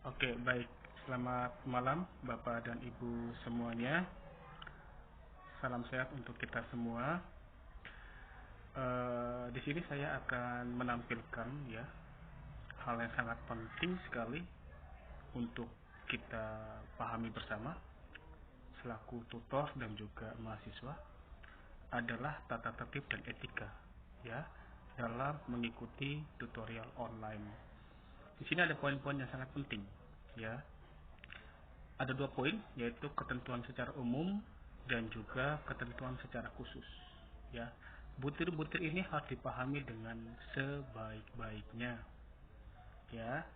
Oke, baik. Selamat malam, Bapak dan Ibu semuanya. Salam sehat untuk kita semua. Di sini saya akan menampilkan ya hal yang sangat penting sekali untuk kita pahami bersama selaku tutor dan juga mahasiswa adalah tata tertib dan etika ya dalam mengikuti tutorial online. Di sini ada poin-poin yang sangat penting ya. Ada 2 poin, yaitu ketentuan secara umum dan juga ketentuan secara khusus. Ya, butir-butir ini harus dipahami dengan sebaik-baiknya. Ya,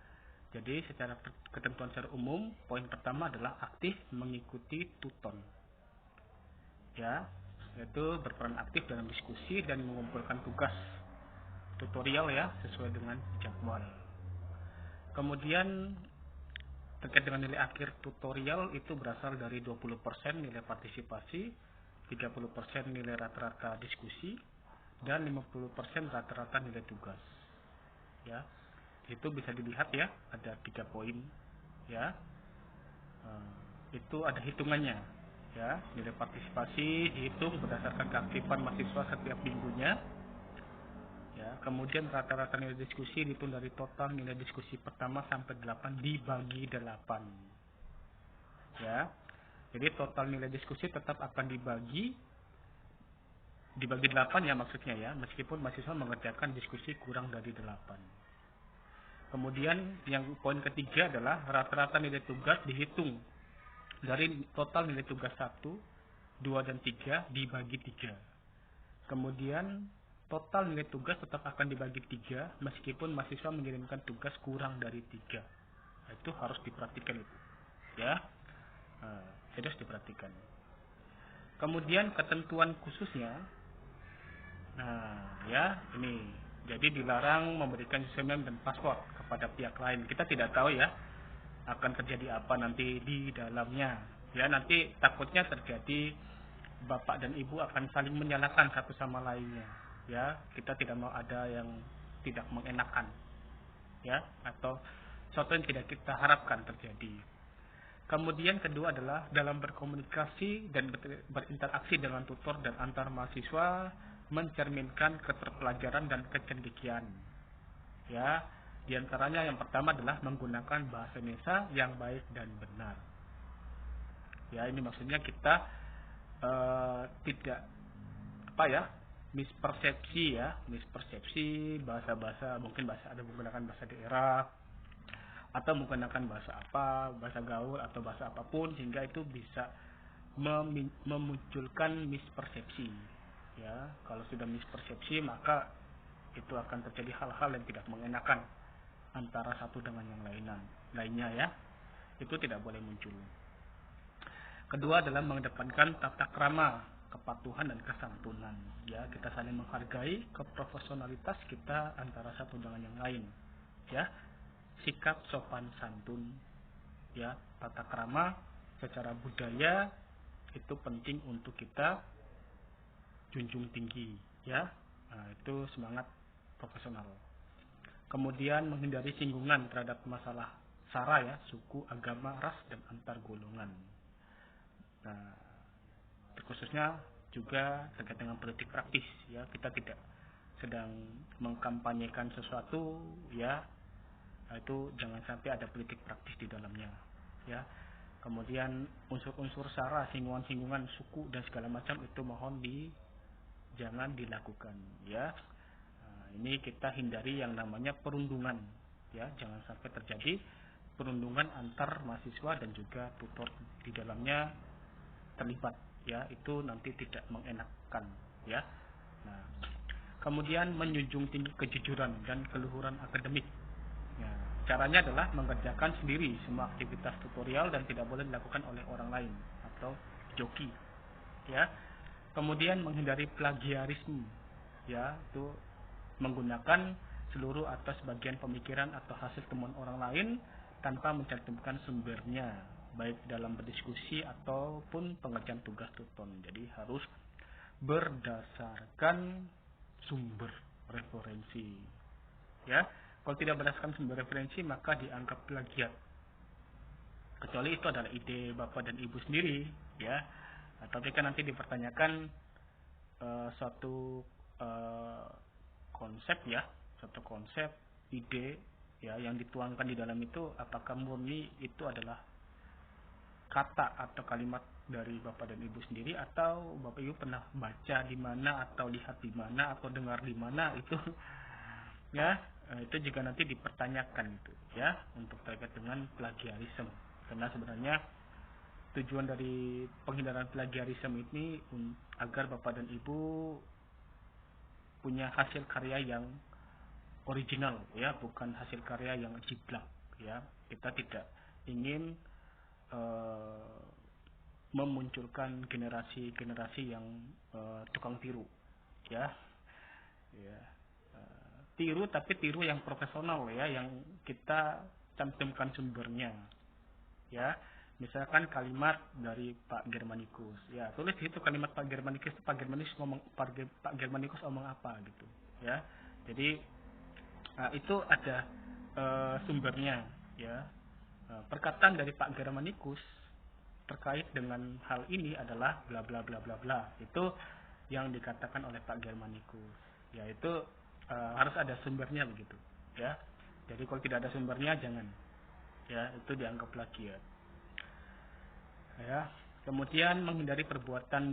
jadi secara ketentuan secara umum, poin pertama adalah aktif mengikuti tuton. Ya, yaitu berperan aktif dalam diskusi dan mengumpulkan tugas tutorial ya sesuai dengan jadwal. Kemudian terkait dengan nilai akhir tutorial itu berasal dari 20% nilai partisipasi, 30% nilai rata-rata diskusi, dan 50% rata-rata nilai tugas. Ya, itu bisa dilihat ya, ada 3 poin. Ya, itu ada hitungannya. Ya, nilai partisipasi dihitung berdasarkan keaktifan mahasiswa setiap minggunya. Ya, kemudian rata-rata nilai diskusi dihitung dari total nilai diskusi pertama sampai 8 dibagi 8. Ya. Jadi total nilai diskusi tetap akan dibagi 8 ya maksudnya ya, meskipun mahasiswa mengerjakan diskusi kurang dari 8. Kemudian yang poin ketiga adalah rata-rata nilai tugas dihitung dari total nilai tugas 1, 2 dan 3 dibagi 3. Kemudian total nilai tugas tetap akan dibagi 3 meskipun mahasiswa mengirimkan tugas kurang dari 3. Itu harus diperhatikan itu. Ya. Harus diperhatikan. Kemudian ketentuan khususnya. Nah, ya, ini. Jadi dilarang memberikan username dan password kepada pihak lain. Kita tidak tahu ya akan terjadi apa nanti di dalamnya. Ya, nanti takutnya terjadi Bapak dan Ibu akan saling menyalahkan satu sama lainnya. Ya, kita tidak mau ada yang tidak mengenakan. Ya, atau sesuatu yang tidak kita harapkan terjadi. Kemudian kedua adalah dalam berkomunikasi dan berinteraksi dengan tutor dan antar mahasiswa mencerminkan keterpelajaran dan kecendikian. Ya, diantaranya yang pertama adalah menggunakan bahasa Indonesia yang baik dan benar. Ya, ini maksudnya kita tidak mispersepsi bahasa-bahasa, mungkin ada menggunakan bahasa daerah atau menggunakan bahasa gaul atau bahasa apapun sehingga itu bisa memunculkan mispersepsi. Ya, kalau sudah mispersepsi maka itu akan terjadi hal-hal yang tidak mengenakan antara satu dengan yang lainnya ya. Itu tidak boleh muncul. Kedua adalah mengedepankan tata krama, kepatuhan dan kesantunan. Ya, kita saling menghargai keprofesionalitas kita antara satu dengan yang lain. Ya, sikap sopan santun, ya, tata krama secara budaya itu penting untuk kita junjung tinggi, ya. Nah, itu semangat profesional. Kemudian menghindari singgungan terhadap masalah sara ya, suku, agama, ras dan antar golongan. Nah, khususnya juga terkait dengan politik praktis ya, kita tidak sedang mengkampanyekan sesuatu ya, itu jangan sampai ada politik praktis di dalamnya ya. Kemudian unsur-unsur sara, singgungan-singgungan suku dan segala macam itu mohon jangan dilakukan ya. Nah, ini kita hindari yang namanya perundungan ya, jangan sampai terjadi perundungan antar mahasiswa dan juga tutor di dalamnya terlibat ya, itu nanti tidak mengenakan ya. Nah, kemudian menjunjung tinggi kejujuran dan keluhuran akademik. Ya, caranya adalah mengerjakan sendiri semua aktivitas tutorial dan tidak boleh dilakukan oleh orang lain atau joki ya. Kemudian menghindari plagiarisme ya, itu menggunakan seluruh atau sebagian pemikiran atau hasil temuan orang lain tanpa mencantumkan sumbernya, baik dalam berdiskusi ataupun pengerjaan tugas tutor. Jadi harus berdasarkan sumber referensi ya. Kalau tidak berdasarkan sumber referensi maka dianggap plagiat kecuali itu adalah ide bapak dan ibu sendiri, ya. Tapi kan nanti dipertanyakan suatu konsep, ya, suatu konsep ide, ya, yang dituangkan di dalam itu apakah murni itu adalah kata atau kalimat dari bapak dan ibu sendiri, atau bapak ibu pernah baca di mana atau lihat di mana atau dengar di mana itu ya. Itu juga nanti dipertanyakan itu, ya, untuk terkait dengan plagiarisme. Karena sebenarnya tujuan dari penghindaran plagiarisme ini agar bapak dan ibu punya hasil karya yang original, ya, bukan hasil karya yang jiplak, ya. Kita tidak ingin memunculkan generasi-generasi yang tukang tiru, ya, ya. Tiru, tapi tiru yang profesional, ya, yang kita cantumkan sumbernya, ya. Misalkan kalimat dari Pak Germanikus, ya, tulis itu kalimat Pak Germanikus, Pak Germanikus ngomong apa gitu, ya. Jadi itu ada sumbernya, ya. Perkataan dari Pak Germanikus terkait dengan hal ini adalah bla bla bla bla bla. Itu yang dikatakan oleh Pak Germanikus. Ya, itu harus ada sumbernya begitu, ya. Jadi kalau tidak ada sumbernya jangan, ya, itu dianggap plagiat. Ya. Kemudian menghindari perbuatan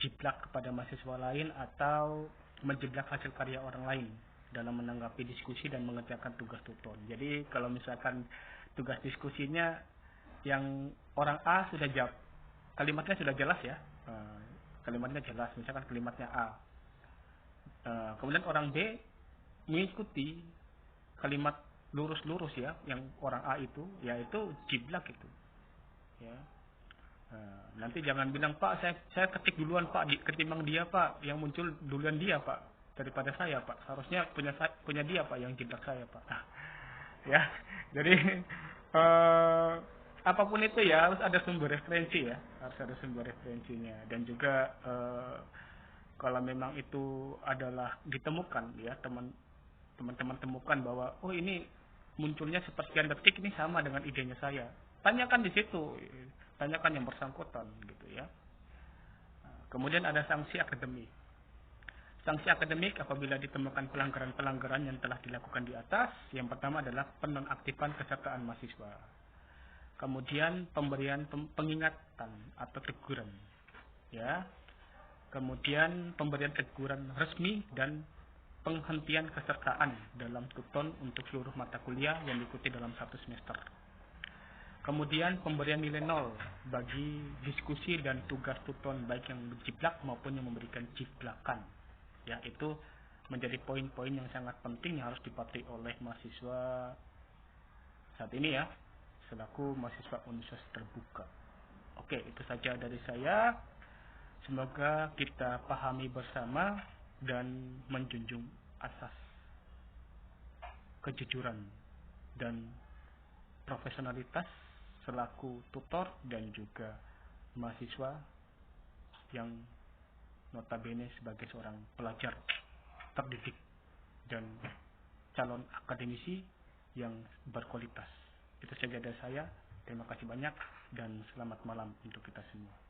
jiplak kepada mahasiswa lain atau menjiplak hasil karya orang lain dalam menanggapi diskusi dan mengerjakan tugas tutor. Jadi kalau misalkan tugas diskusinya yang orang A sudah jawab, kalimatnya sudah jelas, ya, kalimatnya jelas, misalkan kalimatnya A, kemudian orang B mengikuti kalimat lurus-lurus, ya, yang orang A itu, yaitu jiplak itu, ya. Nanti jangan bilang, Pak, saya ketik duluan, Pak, ketimbang dia, Pak, yang muncul duluan dia, Pak, daripada saya, Pak, seharusnya punya dia, Pak, yang jiplak saya, Pak. Ya, jadi apapun itu, ya, harus ada sumber referensi, ya, harus ada sumber referensinya. Dan juga kalau memang itu adalah ditemukan, ya, teman-teman temukan bahwa ini munculnya sepersekian detik ini sama dengan idenya saya, tanyakan di situ, tanyakan yang bersangkutan gitu, ya. Kemudian ada sanksi akademik. Sanksi akademik apabila ditemukan pelanggaran-pelanggaran yang telah dilakukan di atas. Yang pertama adalah penonaktifan kesertaan mahasiswa. Kemudian pemberian pengingatan atau teguran, ya. Kemudian pemberian teguran resmi dan penghentian kesertaan dalam tuton untuk seluruh mata kuliah yang diikuti dalam satu semester. Kemudian pemberian nilai 0 bagi diskusi dan tugas tuton baik yang menjiplak maupun yang memberikan jiplakan. Ya, itu menjadi poin-poin yang sangat penting yang harus dipatuhi oleh mahasiswa saat ini, ya, selaku mahasiswa Universitas Terbuka. Oke, itu saja dari saya. Semoga kita pahami bersama dan menjunjung asas kejujuran dan profesionalitas selaku tutor dan juga mahasiswa yang notabene sebagai seorang pelajar terdidik dan calon akademisi yang berkualitas. Itu saja dari saya. Terima kasih banyak dan selamat malam untuk kita semua.